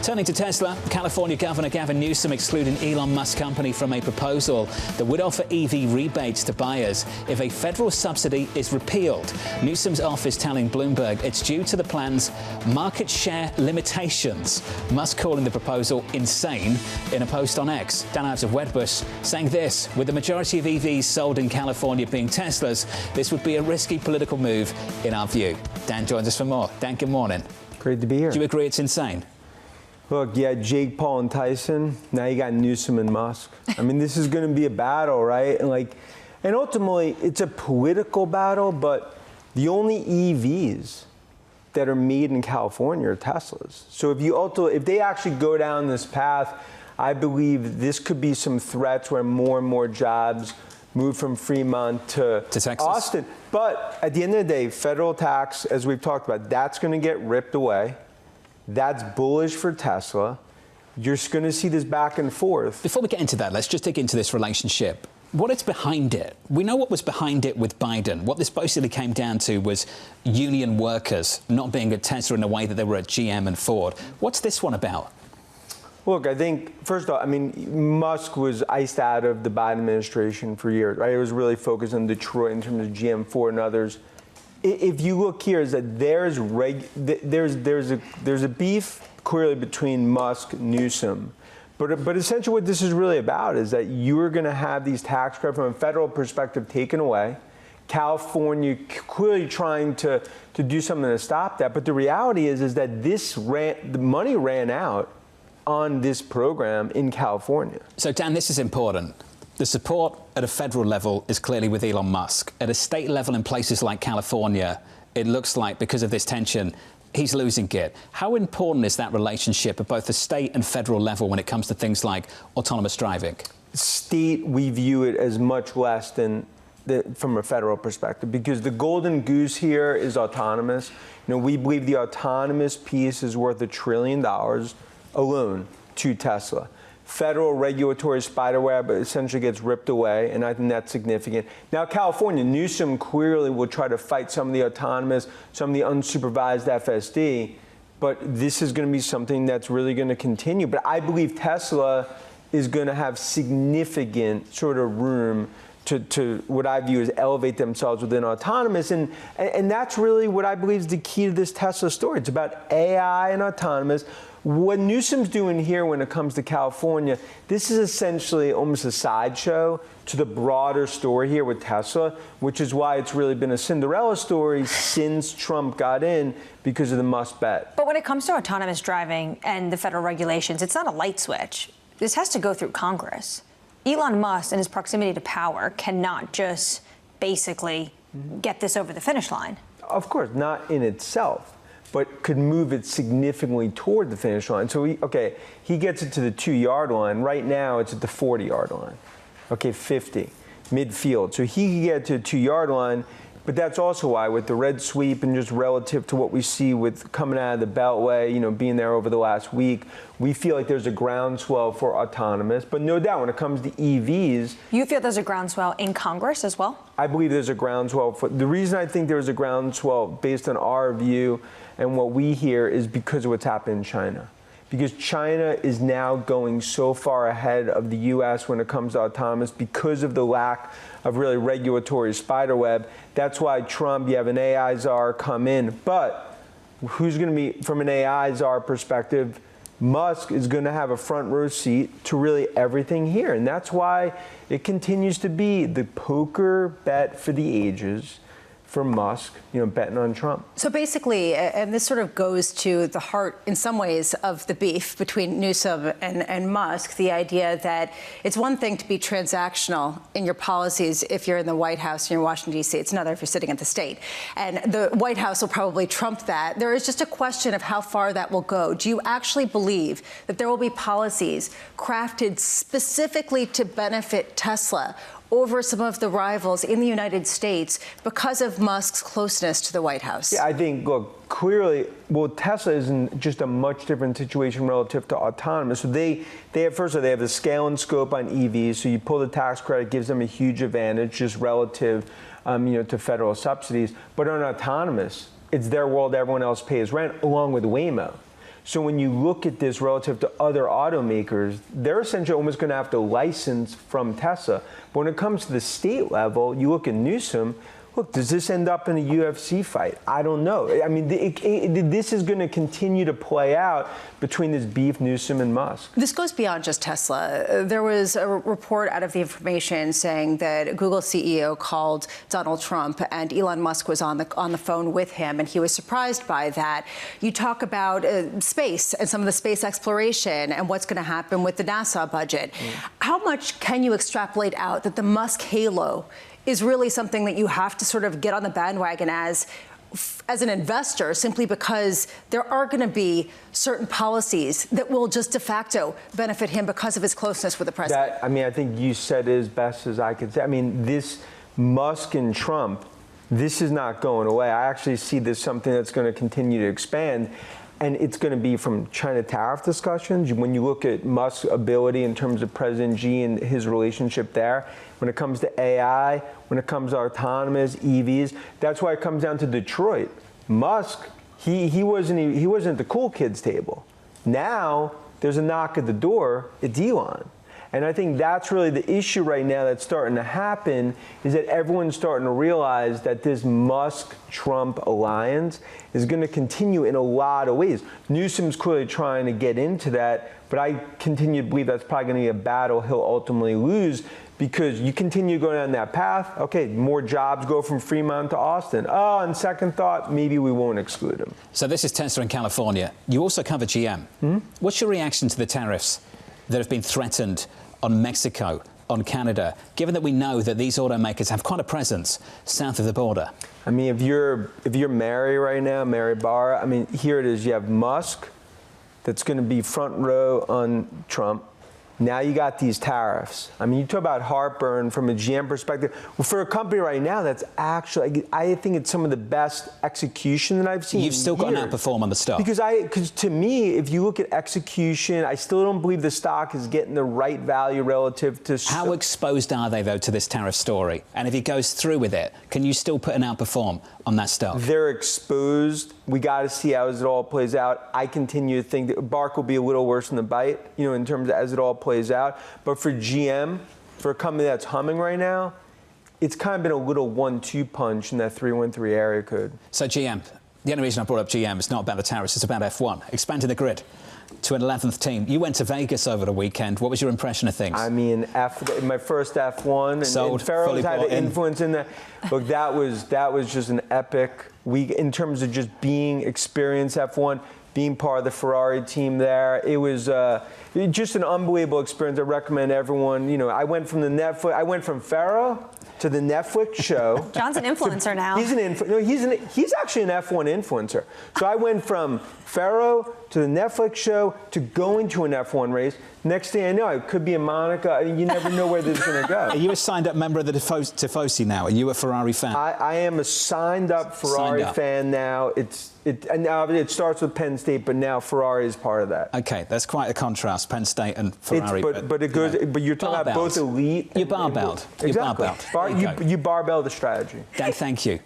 Turning to Tesla, California Governor Gavin Newsom excluding Elon Musk company from a proposal that would offer EV rebates to buyers if a federal subsidy is repealed. Newsom's office telling Bloomberg it's due to the plan's market share limitations. Musk calling the proposal insane in a post on X. Ives of Wedbush saying this: with the majority of EVs sold in California being Teslas, this would be a risky political move in our view. Dan joins us for more. Dan, good morning. Great to be here. Do you agree it's insane? Look, you had Jake Paul and Tyson. Now you got Newsom and Musk. I mean, this is going to be a battle, right? And ultimately, it's a political battle. But the only EVs that are made in California are Teslas. So if they actually go down this path, I believe this could be some threats where more and more jobs move from Fremont to Texas. Austin. But at the end of the day, federal tax, as we've talked about, that's going to get ripped away. That's bullish for Tesla. You're just going to see this back and forth. Before we get into that, let's just dig into this relationship. What is behind it? We know what was behind it with Biden. What this basically came down to was union workers not being at Tesla in the way that they were at GM and Ford. What's this one about? Look, I think, first of all, Musk was iced out of the Biden administration for years, right? It was really focused on Detroit in terms of GM, Ford, and others. If you look here, is that there's a beef clearly between Musk and Newsom, but essentially what this is really about is that you are going to have these tax credits from a federal perspective taken away. California clearly trying to do something to stop that, but the reality is that the money ran out on this program in California. So Dan, this is important. The support at a federal level is clearly with Elon Musk. At a state level in places like California, it looks like because of this tension, he's losing it. How important is that relationship at both the state and federal level when it comes to things like autonomous driving? State, we view it as much less than from a federal perspective, because the golden goose here is autonomous. We believe the autonomous piece is worth $1 trillion alone to Tesla. Federal regulatory spiderweb essentially gets ripped away, and I think that's significant. Now, California, Newsom clearly will try to fight some of the autonomous, some of the unsupervised FSD, but this is going to be something that's really going to continue. But I believe Tesla is going to have significant sort of room to what I view as elevate themselves within autonomous. And that's really what I believe is the key to this Tesla story. It's about AI and autonomous. What Newsom's doing here when it comes to California, this is essentially almost a sideshow to the broader story here with Tesla, which is why it's really been a Cinderella story since Trump got in because of the Musk bet. But when it comes to autonomous driving and the federal regulations, it's not a light switch. This has to go through Congress. Elon Musk and his proximity to power cannot just basically get this over the finish line. Of course, not in itself, but could move it significantly toward the finish line. So, he gets it to the 2-yard line. Right now, it's at the 40-yard line. 50, midfield. So he can get to the 2-yard line, but that's also why with the red sweep and just relative to what we see with coming out of the Beltway, being there over the last week, we feel like there's a groundswell for autonomous. But no doubt when it comes to EVs. You feel there's a groundswell in Congress as well? I believe there's a groundswell. The reason I think there's a groundswell based on our view and what we hear is because of what's happened in China. Because China is now going so far ahead of the U.S. when it comes to autonomous because of the lack of really regulatory spiderweb. That's why Trump, you have an AI czar come in. But who's going to be, from an AI czar perspective, Musk is going to have a front row seat to really everything here. And that's why it continues to be the poker bet for the ages for Musk, betting on Trump. So basically, and this sort of goes to the heart, in some ways, of the beef between Newsom and Musk, the idea that it's one thing to be transactional in your policies if you're in the White House and you're in Washington, D.C. It's another if you're sitting at the state. And the White House will probably trump that. There is just a question of how far that will go. Do you actually believe that there will be policies crafted specifically to benefit Tesla over some of the rivals in the United States because of Musk's closeness to the White House? Yeah, I think, look, clearly, Tesla is in just a much different situation relative to autonomous. So they have the scale and scope on EVs. So you pull the tax credit, gives them a huge advantage just relative, to federal subsidies. But on autonomous, it's their world. Everyone else pays rent, along with Waymo. So when you look at this relative to other automakers, they're essentially almost going to have to license from Tesla. But when it comes to the state level, you look at Newsom. Look, does this end up in a UFC fight? I don't know. I mean, this is going to continue to play out between this beef, Newsom and Musk. This goes beyond just Tesla. There was a report out of The Information saying that Google CEO called Donald Trump and Elon Musk was on the phone with him, and he was surprised by that. You talk about space and some of the space exploration and what's going to happen with the NASA budget. How much can you extrapolate out that the Musk halo is really something that you have to sort of get on the bandwagon as an investor, simply because there are going to be certain policies that will just de facto benefit him because of his closeness with the president? I think you said it as best as I could say. I mean, this Musk and Trump, this is not going away. I actually see this something that's going to continue to expand. And it's going to be from China tariff discussions. When you look at Musk's ability in terms of President Xi and his relationship there, when it comes to AI, when it comes to autonomous EVs, that's why it comes down to Detroit. Musk, he wasn't at the cool kids table. Now there's a knock at the door. It's Elon. And I think that's really the issue right now that's starting to happen, is that everyone's starting to realize that this Musk-Trump alliance is going to continue in a lot of ways. Newsom's clearly trying to get into that, but I continue to believe that's probably going to be a battle he'll ultimately lose, because you continue going down that path, okay, more jobs go from Fremont to Austin. Oh, on second thought, maybe we won't exclude them. So this is Tesla in California. You also cover GM. What's your reaction to the tariffs that have been threatened on Mexico, on Canada, given that we know that these automakers have quite a presence south of the border? I mean, if you're Mary right now, Mary Barra, I mean, here it is. You have Musk that's going to be front row on Trump. Now you got these tariffs. I mean, you talk about heartburn from a GM perspective. Well, for a company right now, that's actually, I think it's some of the best execution that I've seen. You've still got to outperform on the stock. Because to me, if you look at execution, I still don't believe the stock is getting the right value relative to. How exposed are they, though, to this tariff story? And if he goes through with it, can you still put an outperform on that stock? They're exposed. We got to see how it all plays out. I continue to think that bark will be a little worse than the bite, in terms of as it all plays out. But for GM, for a company that's humming right now, it's kind of been a little 1-2 punch in that 313 area code. So GM, the only reason I brought up GM is not about the tariffs, it's about F1, expanding the grid to an 11th team. You went to Vegas over the weekend. What was your impression of things? I mean, my first F1, and Ferro's had an influence in that. Look, that was just an epic week in terms of just being experienced F1, being part of the Ferrari team there. It was just an unbelievable experience. I recommend everyone. I went from Ferro to the Netflix show. John's an influencer now. He's actually an F1 influencer. So I went from Ferro to the Netflix show to going to an F1 race. Next thing I know, it could be in Monaco. You never know where this is going to go. Are you a signed-up member of the Tifosi now? Are you a Ferrari fan? I am a signed-up Ferrari fan now. It starts with Penn State, but now Ferrari is part of that. Okay, that's quite a contrast, Penn State and Ferrari. But you're talking about both elite. You're barbelled. Exactly. You're barbelled. You barbell the strategy. Dan, thank you.